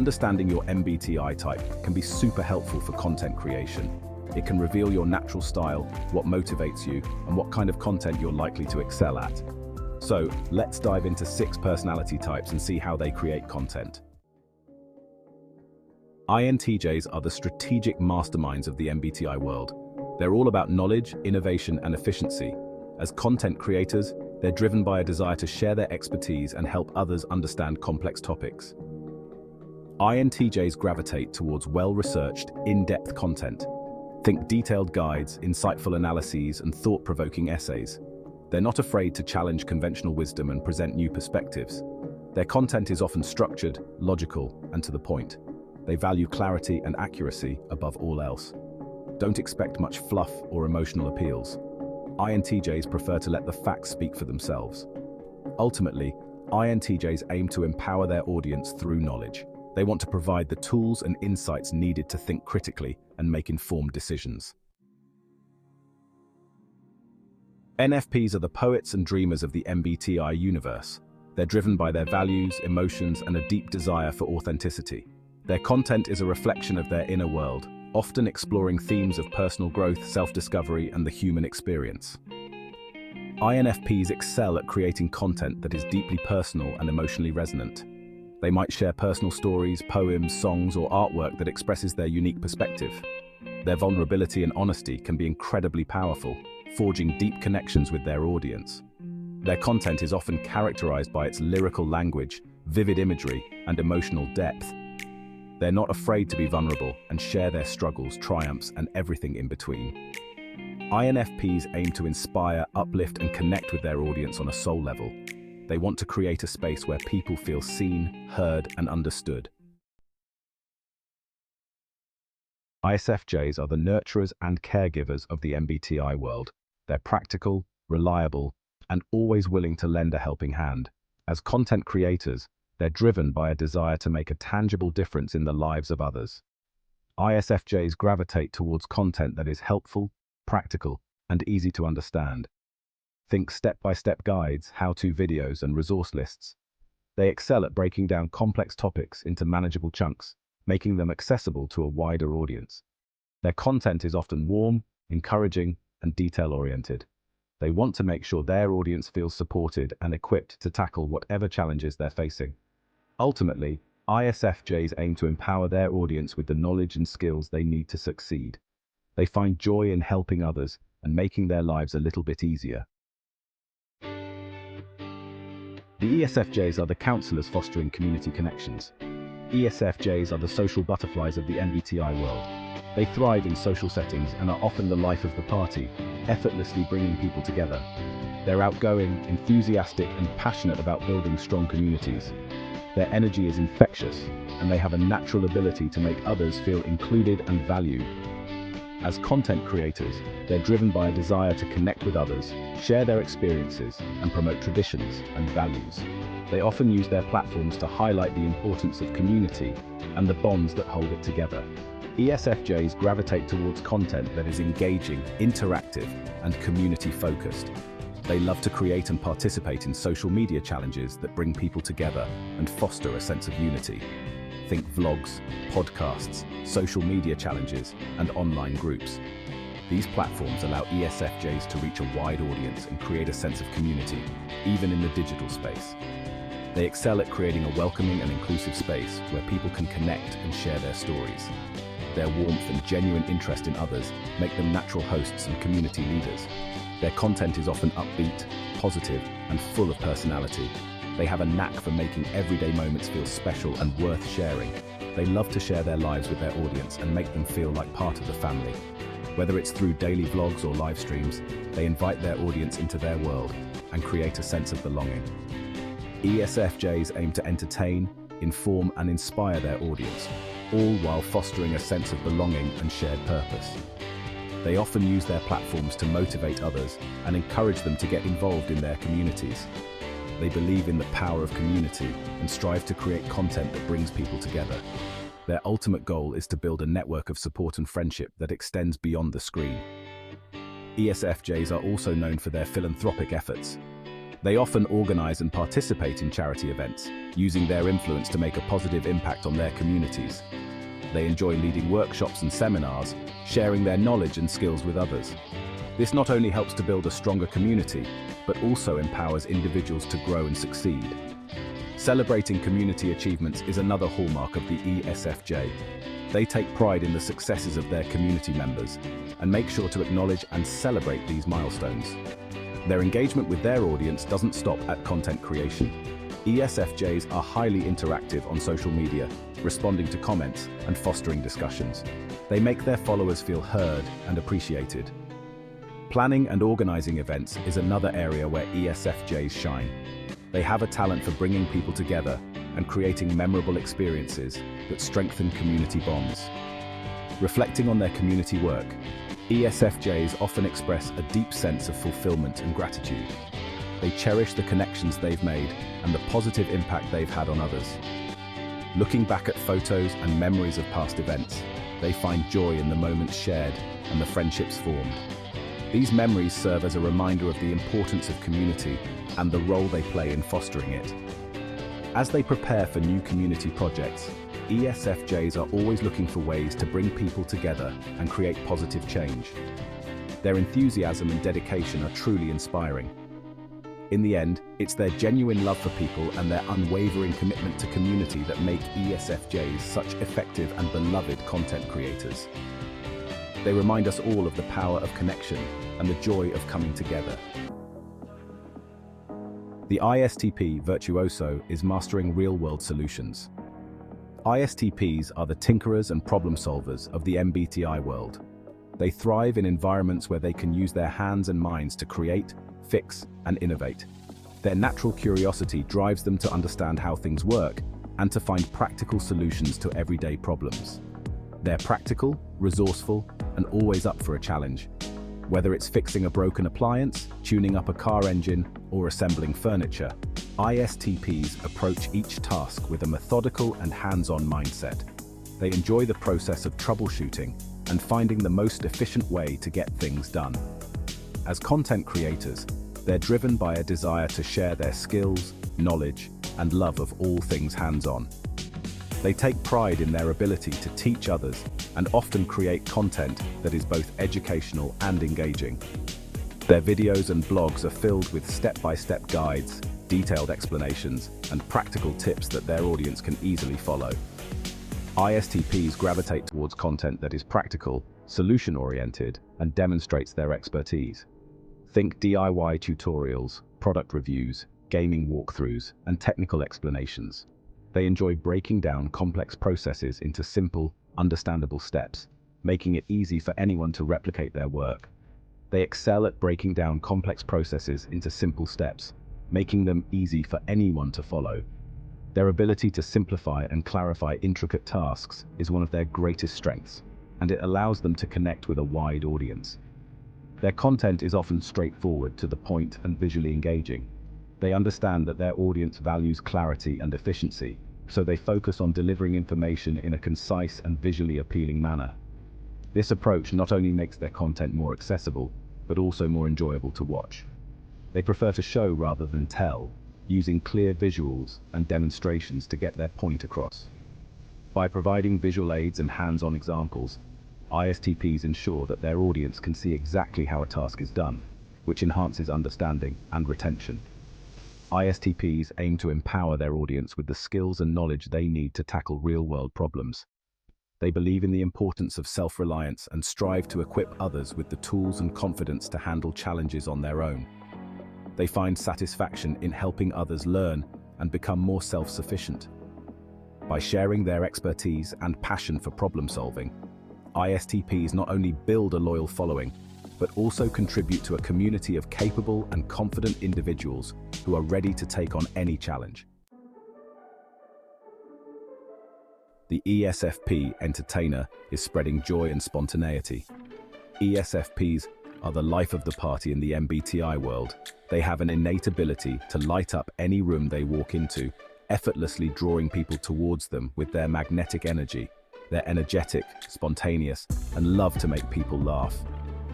Understanding your MBTI type can be super helpful for content creation. It can reveal your natural style, what motivates you, and what kind of content you're likely to excel at. So, let's dive into 6 personality types and see how they create content. INTJs are the strategic masterminds of the MBTI world. They're all about knowledge, innovation, and efficiency. As content creators, they're driven by a desire to share their expertise and help others understand complex topics. INTJs gravitate towards well-researched, in-depth content. Think detailed guides, insightful analyses, and thought-provoking essays. They're not afraid to challenge conventional wisdom and present new perspectives. Their content is often structured, logical, and to the point. They value clarity and accuracy above all else. Don't expect much fluff or emotional appeals. INTJs prefer to let the facts speak for themselves. Ultimately, INTJs aim to empower their audience through knowledge. They want to provide the tools and insights needed to think critically and make informed decisions. INFPs are the poets and dreamers of the MBTI universe. They're driven by their values, emotions, and a deep desire for authenticity. Their content is a reflection of their inner world, often exploring themes of personal growth, self-discovery, and the human experience. INFPs excel at creating content that is deeply personal and emotionally resonant. They might share personal stories, poems, songs, or artwork that expresses their unique perspective. Their vulnerability and honesty can be incredibly powerful, forging deep connections with their audience. Their content is often characterized by its lyrical language, vivid imagery, and emotional depth. They're not afraid to be vulnerable and share their struggles, triumphs, and everything in between. INFPs aim to inspire, uplift, and connect with their audience on a soul level. They want to create a space where people feel seen, heard, and understood. ISFJs are the nurturers and caregivers of the MBTI world. They're practical, reliable, and always willing to lend a helping hand. As content creators, they're driven by a desire to make a tangible difference in the lives of others. ISFJs gravitate towards content that is helpful, practical, and easy to understand. Think step-by-step guides, how-to videos, and resource lists. They excel at breaking down complex topics into manageable chunks, making them accessible to a wider audience. Their content is often warm, encouraging, and detail-oriented. They want to make sure their audience feels supported and equipped to tackle whatever challenges they're facing. Ultimately, ISFJs aim to empower their audience with the knowledge and skills they need to succeed. They find joy in helping others and making their lives a little bit easier. The ESFJs are the counselors fostering community connections. ESFJs are the social butterflies of the MBTI world. They thrive in social settings and are often the life of the party, effortlessly bringing people together. They're outgoing, enthusiastic, and passionate about building strong communities. Their energy is infectious, and they have a natural ability to make others feel included and valued. As content creators, they're driven by a desire to connect with others, share their experiences, and promote traditions and values. They often use their platforms to highlight the importance of community and the bonds that hold it together. ESFJs gravitate towards content that is engaging, interactive, and community-focused. They love to create and participate in social media challenges that bring people together and foster a sense of unity. Think vlogs, podcasts, social media challenges, and online groups. These platforms allow ESFJs to reach a wide audience and create a sense of community, even in the digital space. They excel at creating a welcoming and inclusive space where people can connect and share their stories. Their warmth and genuine interest in others make them natural hosts and community leaders. Their content is often upbeat, positive, and full of personality. They have a knack for making everyday moments feel special and worth sharing. They love to share their lives with their audience and make them feel like part of the family. Whether it's through daily vlogs or live streams, they invite their audience into their world and create a sense of belonging. ESFJs aim to entertain, inform, and inspire their audience, all while fostering a sense of belonging and shared purpose. They often use their platforms to motivate others and encourage them to get involved in their communities. They believe in the power of community and strive to create content that brings people together. Their ultimate goal is to build a network of support and friendship that extends beyond the screen. ESFJs are also known for their philanthropic efforts. They often organize and participate in charity events, using their influence to make a positive impact on their communities. They enjoy leading workshops and seminars, sharing their knowledge and skills with others. This not only helps to build a stronger community, but also empowers individuals to grow and succeed. Celebrating community achievements is another hallmark of the ESFJ. They take pride in the successes of their community members and make sure to acknowledge and celebrate these milestones. Their engagement with their audience doesn't stop at content creation. ESFJs are highly interactive on social media, responding to comments and fostering discussions. They make their followers feel heard and appreciated. Planning and organizing events is another area where ESFJs shine. They have a talent for bringing people together and creating memorable experiences that strengthen community bonds. Reflecting on their community work, ESFJs often express a deep sense of fulfillment and gratitude. They cherish the connections they've made and the positive impact they've had on others. Looking back at photos and memories of past events, they find joy in the moments shared and the friendships formed. These memories serve as a reminder of the importance of community and the role they play in fostering it. As they prepare for new community projects, ESFJs are always looking for ways to bring people together and create positive change. Their enthusiasm and dedication are truly inspiring. In the end, it's their genuine love for people and their unwavering commitment to community that make ESFJs such effective and beloved content creators. They remind us all of the power of connection and the joy of coming together. The ISTP virtuoso is mastering real-world solutions. ISTPs are the tinkerers and problem solvers of the MBTI world. They thrive in environments where they can use their hands and minds to create, fix, and innovate. Their natural curiosity drives them to understand how things work and to find practical solutions to everyday problems. They're practical, resourceful, and always up for a challenge. Whether it's fixing a broken appliance, tuning up a car engine, or assembling furniture, ISTPs approach each task with a methodical and hands-on mindset. They enjoy the process of troubleshooting and finding the most efficient way to get things done. As content creators, they're driven by a desire to share their skills, knowledge, and love of all things hands-on. They take pride in their ability to teach others and often create content that is both educational and engaging. Their videos and blogs are filled with step-by-step guides, detailed explanations, and practical tips that their audience can easily follow. ISTPs gravitate towards content that is practical, solution-oriented, and demonstrates their expertise. Think DIY tutorials, product reviews, gaming walkthroughs, and technical explanations. They enjoy breaking down complex processes into simple, understandable steps, making it easy for anyone to replicate their work. They excel at breaking down complex processes into simple steps, making them easy for anyone to follow. Their ability to simplify and clarify intricate tasks is one of their greatest strengths, and it allows them to connect with a wide audience. Their content is often straightforward, to the point, and visually engaging. They understand that their audience values clarity and efficiency, so they focus on delivering information in a concise and visually appealing manner. This approach not only makes their content more accessible, but also more enjoyable to watch. They prefer to show rather than tell, using clear visuals and demonstrations to get their point across. By providing visual aids and hands-on examples, ISTPs ensure that their audience can see exactly how a task is done, which enhances understanding and retention. ISTPs aim to empower their audience with the skills and knowledge they need to tackle real-world problems. They believe in the importance of self-reliance and strive to equip others with the tools and confidence to handle challenges on their own. They find satisfaction in helping others learn and become more self-sufficient. By sharing their expertise and passion for problem-solving, ISTPs not only build a loyal following, but also contribute to a community of capable and confident individuals who are ready to take on any challenge. The ESFP entertainer is spreading joy and spontaneity. ESFPs are the life of the party in the MBTI world. They have an innate ability to light up any room they walk into, effortlessly drawing people towards them with their magnetic energy. They're energetic, spontaneous, and love to make people laugh.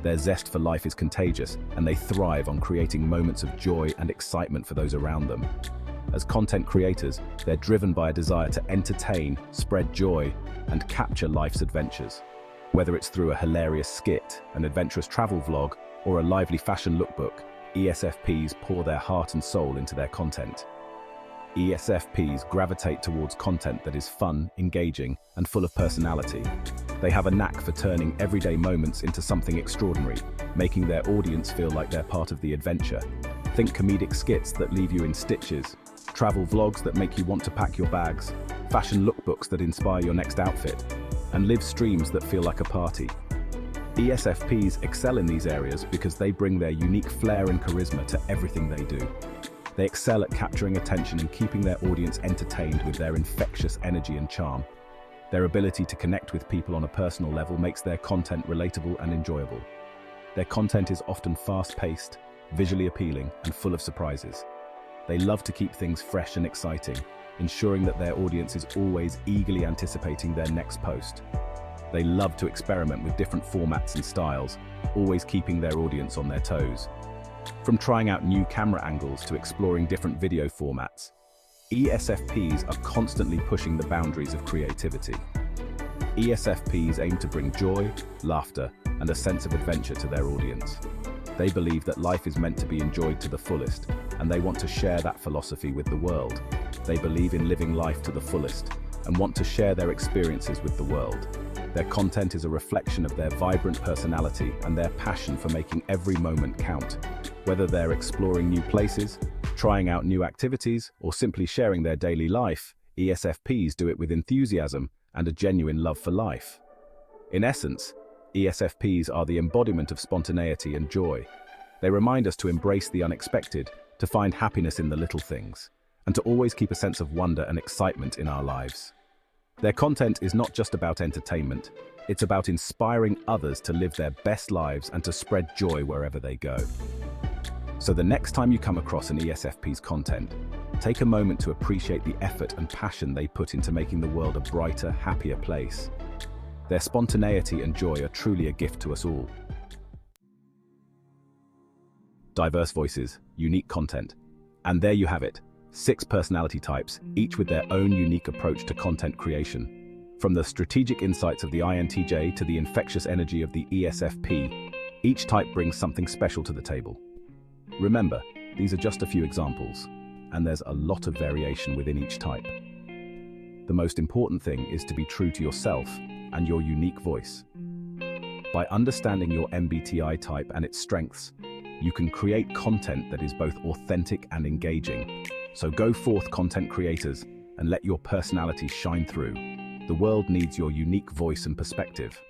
Their zest for life is contagious, and they thrive on creating moments of joy and excitement for those around them. As content creators, they're driven by a desire to entertain, spread joy, and capture life's adventures. Whether it's through a hilarious skit, an adventurous travel vlog, or a lively fashion lookbook, ESFPs pour their heart and soul into their content. ESFPs gravitate towards content that is fun, engaging, and full of personality. They have a knack for turning everyday moments into something extraordinary, making their audience feel like they're part of the adventure. Think comedic skits that leave you in stitches, travel vlogs that make you want to pack your bags, fashion lookbooks that inspire your next outfit, and live streams that feel like a party. ESFPs excel in these areas because they bring their unique flair and charisma to everything they do. They excel at capturing attention and keeping their audience entertained with their infectious energy and charm. Their ability to connect with people on a personal level makes their content relatable and enjoyable. Their content is often fast-paced, visually appealing, and full of surprises. They love to keep things fresh and exciting, ensuring that their audience is always eagerly anticipating their next post. They love to experiment with different formats and styles, always keeping their audience on their toes. From trying out new camera angles to exploring different video formats, ESFPs are constantly pushing the boundaries of creativity. ESFPs aim to bring joy, laughter, and a sense of adventure to their audience. They believe that life is meant to be enjoyed to the fullest, and they want to share that philosophy with the world. They believe in living life to the fullest and want to share their experiences with the world. Their content is a reflection of their vibrant personality and their passion for making every moment count. Whether they're exploring new places, trying out new activities, or simply sharing their daily life, ESFPs do it with enthusiasm and a genuine love for life. In essence, ESFPs are the embodiment of spontaneity and joy. They remind us to embrace the unexpected, to find happiness in the little things, and to always keep a sense of wonder and excitement in our lives. Their content is not just about entertainment, it's about inspiring others to live their best lives and to spread joy wherever they go. So the next time you come across an ESFP's content, take a moment to appreciate the effort and passion they put into making the world a brighter, happier place. Their spontaneity and joy are truly a gift to us all. Diverse voices, unique content. And there you have it, 6 personality types, each with their own unique approach to content creation. From the strategic insights of the INTJ to the infectious energy of the ESFP, each type brings something special to the table. Remember, these are just a few examples, and there's a lot of variation within each type. The most important thing is to be true to yourself and your unique voice. By understanding your MBTI type and its strengths, you can create content that is both authentic and engaging. So go forth, content creators, and let your personality shine through. The world needs your unique voice and perspective.